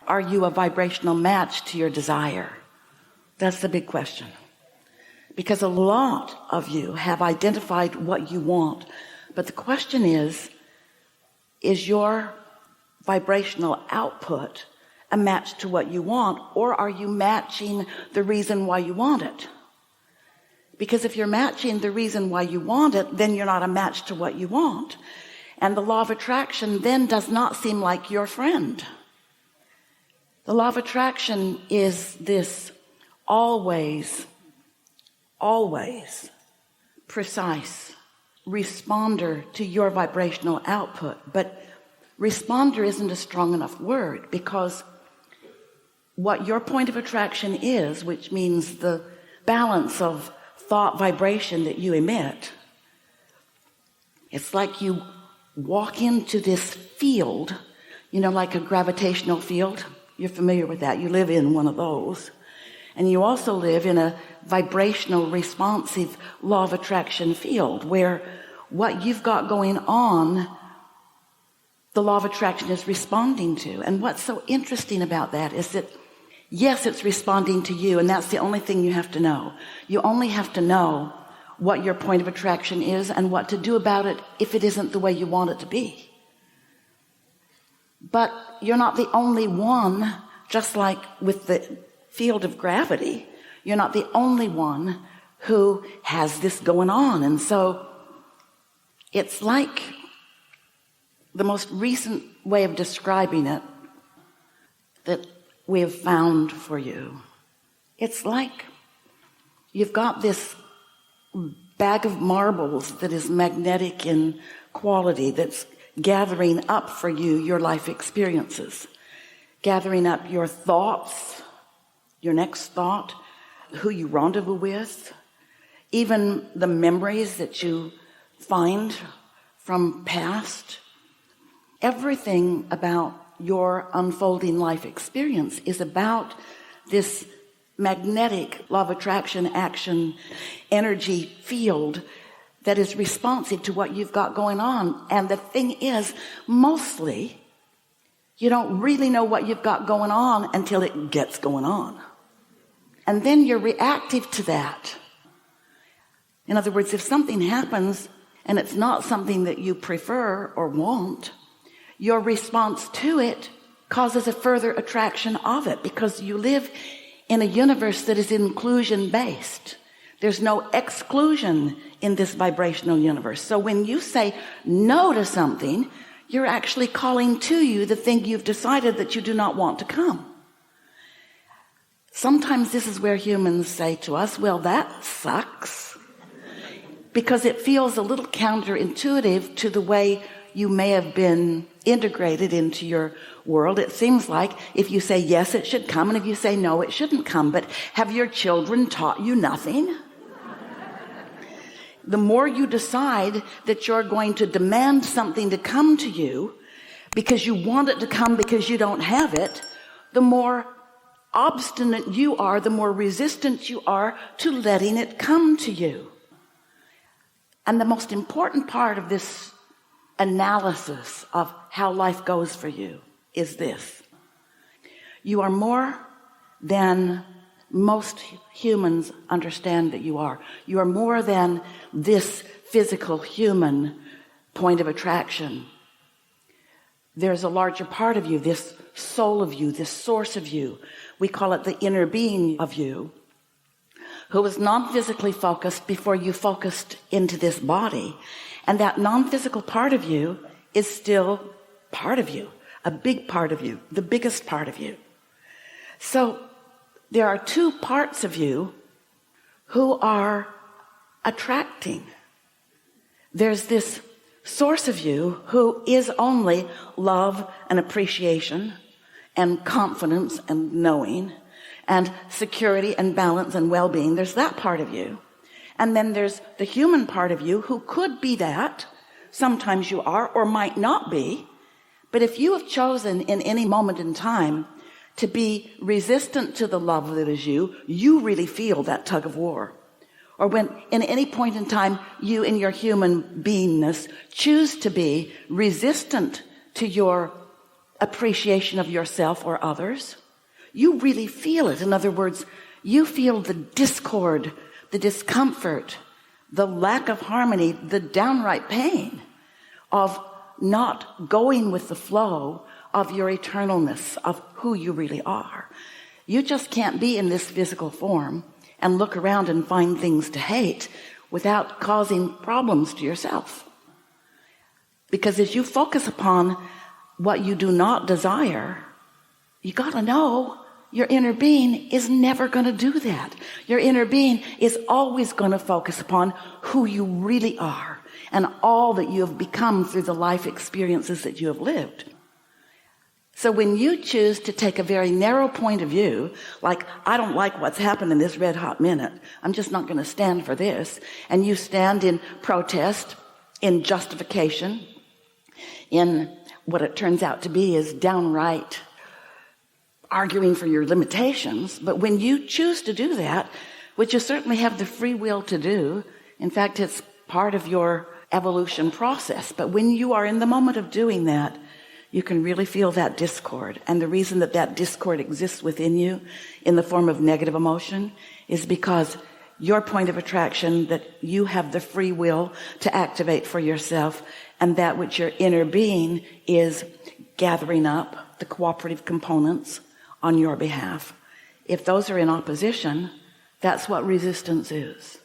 are you a vibrational match to your desire? That's the big question. Because a lot of you have identified what you want, but the question is your vibrational output a match to what you want, or are you matching the reason why you want it? Because if you're matching the reason why you want it, then you're not a match to what you want. And the law of attraction then does not seem like your friend. The law of attraction is this always precise responder to your vibrational output. But responder isn't a strong enough word, because what your point of attraction is, which means the balance of thought vibration that you emit, it's like you walk into this field, like a gravitational field. You're familiar with that. You live in one of those. And you also live in a vibrational responsive law of attraction field where what you've got going on, the law of attraction is responding to. And what's so interesting about that is that, yes, it's responding to you, and that's the only thing you have to know. You only have to know what your point of attraction is and what to do about it if it isn't the way you want it to be. But you're not the only one, just like with the field of gravity, you're not the only one who has this going on. And so it's like the most recent way of describing it that we have found for you. It's like you've got this bag of marbles that is magnetic in quality, that's gathering up for you your life experiences, gathering up your thoughts, your next thought, who you rendezvous with, even the memories that you find from past. Everything about your unfolding life experience is about this magnetic law of attraction action energy field that is responsive to what you've got going on. And the thing is, mostly you don't really know what you've got going on until it gets going on, and then you're reactive to that. In other words, if something happens and it's not something that you prefer or want, your response to it causes a further attraction of it, because you live in a universe that is inclusion based. There's no exclusion in this vibrational universe. So when you say no to something, you're actually calling to you the thing you've decided that you do not want to come. Sometimes this is where humans say to us, well, that sucks, because it feels a little counterintuitive to the way you may have been integrated into your world. It seems like if you say yes, it should come, and if you say no, it shouldn't come. But have your children taught you nothing? The more you decide that you're going to demand something to come to you because you want it to come because you don't have it, the more obstinate you are, the more resistant you are to letting it come to you. And the most important part of this analysis of how life goes for you is this: you are more than most humans understand that you are. You are more than this physical human point of attraction. There's a larger part of you, this soul of you, this source of you. We call it the inner being of you, who was non-physically focused before you focused into this body. And that non-physical part of you is still part of you, a big part of you, the biggest part of you. So there are two parts of you who are attracting. There's this source of you who is only love and appreciation and confidence and knowing and security and balance and well-being. There's that part of you. And then there's the human part of you who could be that. Sometimes you are, or might not be. But if you have chosen in any moment in time to be resistant to the love that is you, you really feel that tug of war. Or when in any point in time you in your human beingness choose to be resistant to your appreciation of yourself or others. You really feel it. In other words, you feel the discord, the discomfort, the lack of harmony, the downright pain of not going with the flow of your eternalness, of who you really are. You just can't be in this physical form and look around and find things to hate without causing problems to yourself. Because as you focus upon what you do not desire, you got to know your inner being is never going to do that. Your inner being is always going to focus upon who you really are and all that you have become through the life experiences that you have lived. So when you choose to take a very narrow point of view, like, I don't like what's happened in this red hot minute, I'm just not going to stand for this, and you stand in protest, in justification, in what it turns out to be is downright arguing for your limitations. But when you choose to do that, which you certainly have the free will to do, in fact, it's part of your evolution process, but when you are in the moment of doing that, you can really feel that discord. And the reason that that discord exists within you in the form of negative emotion is because your point of attraction that you have the free will to activate for yourself, and that which your inner being is gathering up the cooperative components on your behalf. If those are in opposition, that's what resistance is.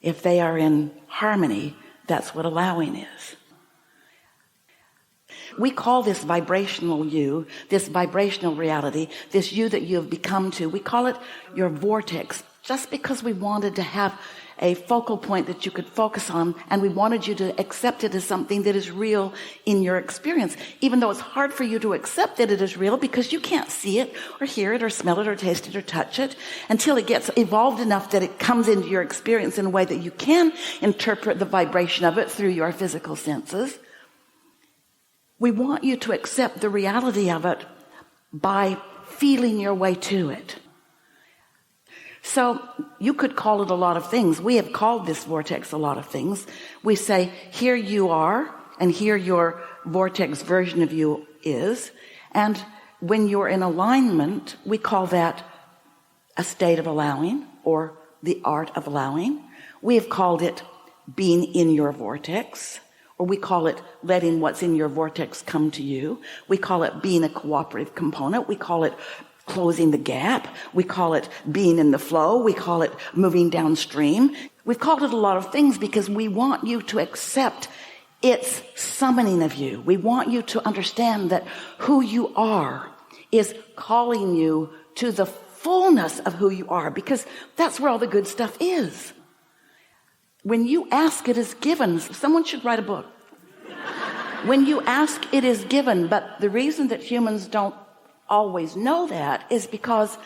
If they are in harmony, that's what allowing is. We call this vibrational you, this vibrational reality, this you that you have become to, we call it your vortex, just because we wanted to have a focal point that you could focus on, and we wanted you to accept it as something that is real in your experience, even though it's hard for you to accept that it is real because you can't see it or hear it or smell it or taste it or touch it until it gets evolved enough that it comes into your experience in a way that you can interpret the vibration of it through your physical senses. We want you to accept the reality of it by feeling your way to it. So you could call it a lot of things. We have called this vortex a lot of things. We say, here you are, and here your vortex version of you is. And when you're in alignment, we call that a state of allowing, or the art of allowing. We have called it being in your vortex, or we call it letting what's in your vortex come to you. We call it being a cooperative component. We call it closing the gap. We call it being in the flow. We call it moving downstream. We've called it a lot of things because we want you to accept its summoning of you. We want you to understand that who you are is calling you to the fullness of who you are, because that's where all the good stuff is. When you ask, it is given. Someone should write a book. When you ask, it is given. But the reason that humans don't always know that is because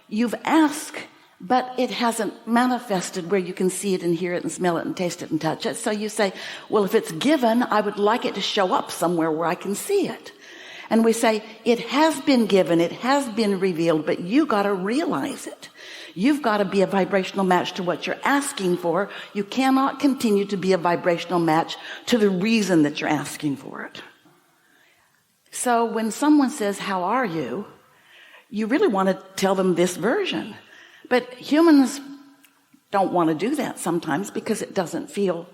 you've asked, but it hasn't manifested where you can see it and hear it and smell it and taste it and touch it. So you say, well, if it's given, I would like it to show up somewhere where I can see it. And we say, it has been given, it has been revealed, but you got to realize it. You've got to be a vibrational match to what you're asking for. You cannot continue to be a vibrational match to the reason that you're asking for it. So when someone says, how are you? You really want to tell them this version. But humans don't want to do that sometimes because it doesn't feel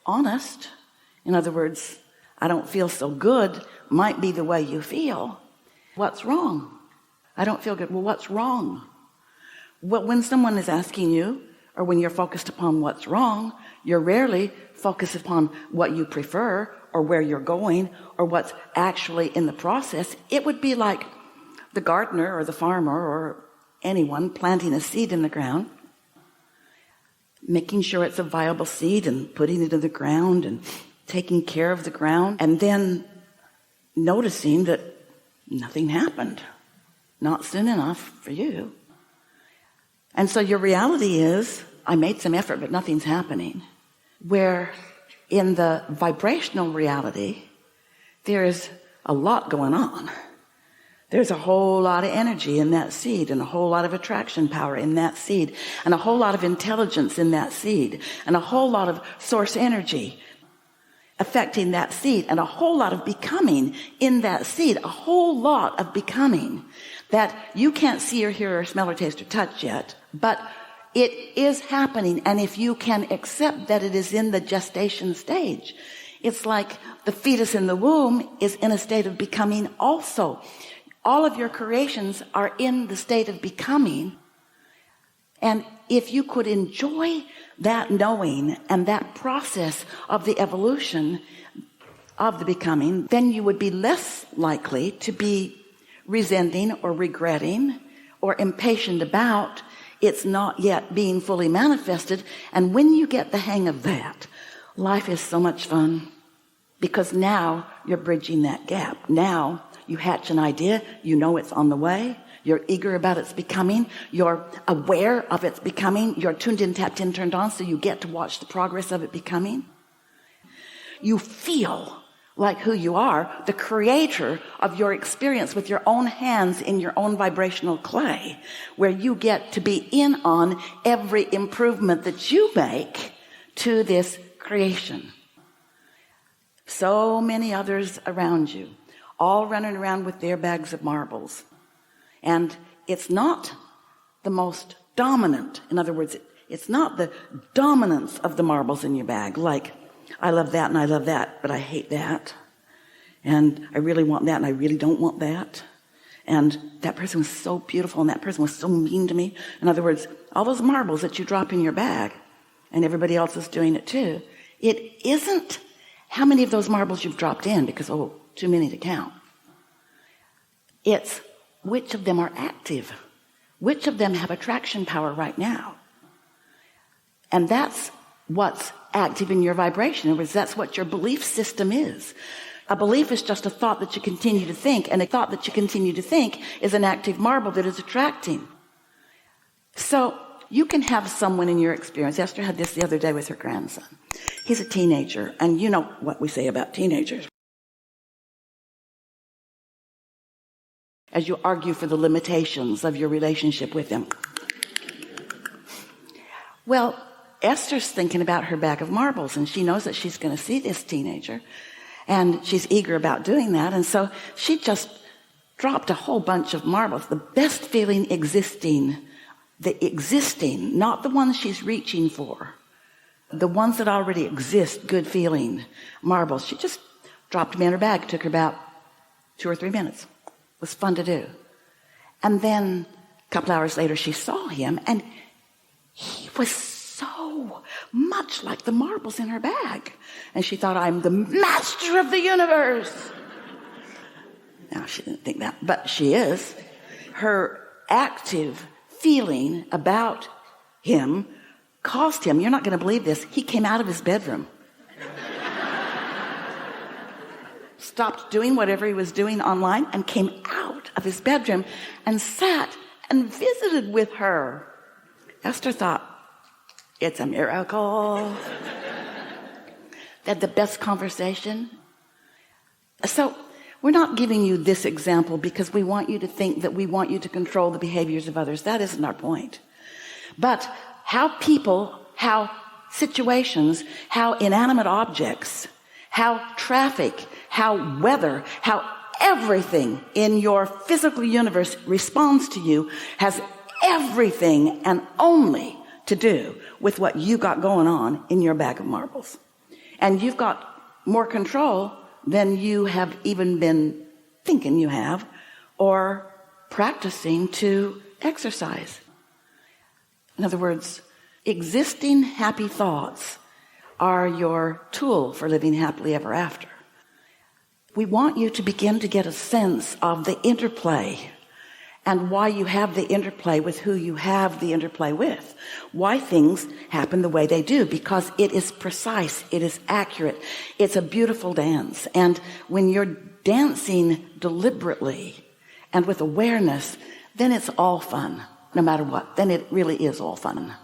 honest. In other words, I don't feel so good might be the way you feel. What's wrong? I don't feel good. Well, what's wrong? Well, when someone is asking you, or when you're focused upon what's wrong, you're rarely focused upon what you prefer or where you're going or what's actually in the process. It would be like the gardener or the farmer or anyone planting a seed in the ground, making sure it's a viable seed and putting it in the ground and taking care of the ground, and then noticing that nothing happened, not soon enough for you. And so your reality is, I made some effort, but nothing's happening. Where in the vibrational reality, there's a lot going on. There's a whole lot of energy in that seed, and a whole lot of attraction power in that seed, and a whole lot of intelligence in that seed, and a whole lot of source energy. affecting that seed, and a whole lot of becoming in that seed, a whole lot of becoming that you can't see or hear or smell or taste or touch yet, but it is happening. And if you can accept that it is in the gestation stage, it's like the fetus in the womb is in a state of becoming also. All of your creations are in the state of becoming. And if you could enjoy that knowing and that process of the evolution of the becoming, then you would be less likely to be resenting or regretting or impatient about it's not yet being fully manifested. And when you get the hang of that, life is so much fun, because now you're bridging that gap. Now you hatch an idea, you know it's on the way, you're eager about its becoming, you're aware of its becoming, you're tuned in, tapped in, turned on, so you get to watch the progress of it becoming. You feel like who you are, the creator of your experience with your own hands in your own vibrational clay, where you get to be in on every improvement that you make to this creation. So many others around you, all running around with their bags of marbles. And it's not the most dominant. In other words, it's not the dominance of the marbles in your bag, like, I love that and I love that, but I hate that. And I really want that and I really don't want that. And that person was so beautiful and that person was so mean to me. In other words, all those marbles that you drop in your bag, and everybody else is doing it too, it isn't how many of those marbles you've dropped in, because, too many to count. It's which of them are active, which of them have attraction power right now. And that's what's active in your vibration. In other words, that's what your belief system is. A belief is just a thought that you continue to think, and a thought that you continue to think is an active marble that is attracting. So you can have someone in your experience. Esther had this the other day with her grandson. He's a teenager, and you know what we say about teenagers. As you argue for the limitations of your relationship with them. Well, Esther's thinking about her bag of marbles, and she knows that she's going to see this teenager, and she's eager about doing that. And so she just dropped a whole bunch of marbles, the best feeling existing, not the ones she's reaching for, the ones that already exist, good feeling marbles. She just dropped them in her bag. It took her about 2 or 3 minutes. It was fun to do. And then a couple hours later she saw him, and he was so much like the marbles in her bag. And she thought, I'm the master of the universe. Now, she didn't think that, but she is. Her active feeling about him caused him, you're not going to believe this, he came out of his bedroom. Stopped doing whatever he was doing online and came out of his bedroom and sat and visited with her. Esther thought, it's a miracle. They had the best conversation. So we're not giving you this example because we want you to think that we want you to control the behaviors of others. That isn't our point. But how people, how situations, how inanimate objects, how traffic, how weather, how everything in your physical universe responds to you has everything and only to do with what you got going on in your bag of marbles. And you've got more control than you have even been thinking you have or practicing to exercise. In other words, existing happy thoughts are your tool for living happily ever after. We want you to begin to get a sense of the interplay and why you have the interplay with who you have the interplay with. Why things happen the way they do, because it is precise, it is accurate, it's a beautiful dance. And when you're dancing deliberately and with awareness, then it's all fun, no matter what. Then it really is all fun.